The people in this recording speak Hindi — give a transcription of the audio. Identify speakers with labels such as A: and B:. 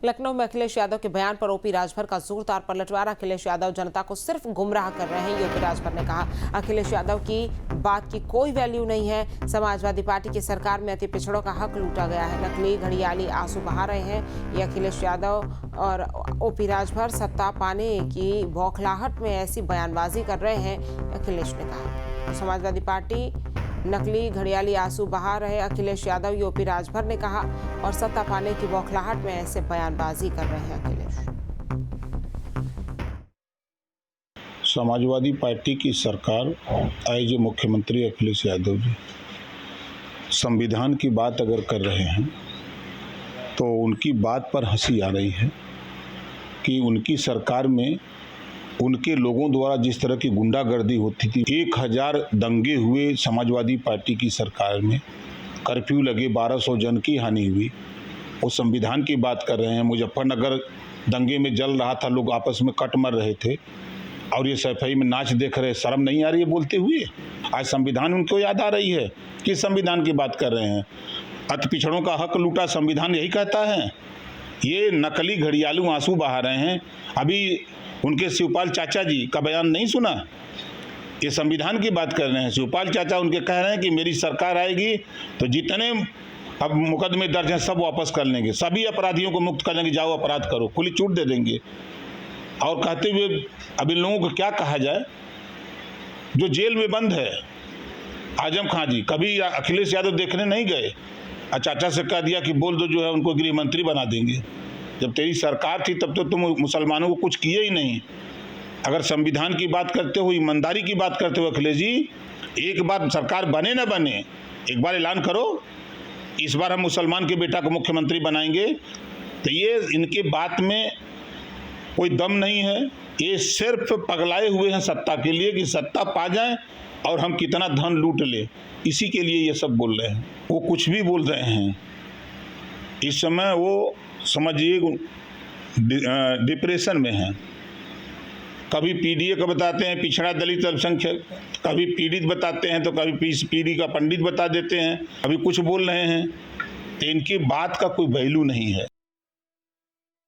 A: लखनऊ में अखिलेश यादव के बयान पर ओपी राजभर का जोरदार पलटवार। अखिलेश यादव जनता को सिर्फ गुमराह कर रहे हैं, ओपी राजभर ने कहा। अखिलेश यादव की बात की कोई वैल्यू नहीं है। समाजवादी पार्टी की सरकार में अति पिछड़ों का हक लूटा गया है। नकली घड़ियाली आंसू बहा रहे हैं। ये अखिलेश यादव और ओपी राजभर सत्ता पाने की बौखलाहट में ऐसी बयानबाजी कर रहे हैं, अखिलेश ने कहा। समाजवादी पार्टी नकली घड़ियाली आंसू बहा रहे अखिलेश यादव, ओपी राजभर ने कहा, और सत्ता पाने की बौखलाहट में ऐसे बयानबाजी कर रहे हैं अखिलेश।
B: समाजवादी पार्टी की सरकार आए जो मुख्यमंत्री अखिलेश यादव जी संविधान की बात अगर कर रहे हैं तो उनकी बात पर हंसी आ रही है कि उनकी सरकार में उनके लोगों द्वारा जिस तरह की गुंडागर्दी होती थी, 1000 दंगे हुए समाजवादी पार्टी की सरकार में, कर्फ्यू लगे, 1200 जन की हानि हुई। वो संविधान की बात कर रहे हैं। मुजफ्फरनगर दंगे में जल रहा था, लोग आपस में कट मर रहे थे और ये सफाई में नाच देख रहे। शर्म नहीं आ रही है बोलते हुए? आज संविधान उनको याद आ रही है। किस संविधान की बात कर रहे हैं? अति पिछड़ों का हक लूटा, संविधान यही कहता है। ये नकली घड़ियालू आंसू बहा रहे हैं। अभी उनके शिवपाल चाचा जी का बयान नहीं सुना? ये संविधान की बात कर रहे हैं। शिवपाल चाचा उनके कह रहे हैं कि मेरी सरकार आएगी तो जितने अब मुकदमे दर्ज हैं सब वापस कर लेंगे, सभी अपराधियों को मुक्त कर लेंगे, जाओ अपराध करो, खुली छूट दे देंगे। और कहते हुए अब इन लोगों को क्या कहा जाए जो जेल में बंद है? आजम खां जी कभी अखिलेश यादव देखने नहीं गए और चाचा से कह दिया कि बोल दो जो है उनको गृह मंत्री बना देंगे। जब तेरी सरकार थी तब तो तुम मुसलमानों को कुछ किए ही नहीं। अगर संविधान की बात करते हो, ईमानदारी की बात करते हो अखिलेश जी, एक बार सरकार बने न बने, एक बार ऐलान करो इस बार हम मुसलमान के बेटा को मुख्यमंत्री बनाएंगे। तो ये इनके बात में कोई दम नहीं है। ये सिर्फ पगलाए हुए हैं सत्ता के लिए कि सत्ता पा जाएं और हम कितना धन लूट ले, इसी के लिए ये सब बोल रहे हैं। वो कुछ भी बोल रहे हैं। इस समय वो समझिए डिप्रेशन में हैं। कभी पीडीए का बताते हैं, पिछड़ा दलित अल्पसंख्यक, कभी पीड़ित बताते हैं तो कभी पीढ़ी का पंडित बता देते हैं, अभी कुछ बोल रहे हैं। तो इनकी बात का कोई वैल्यू नहीं है।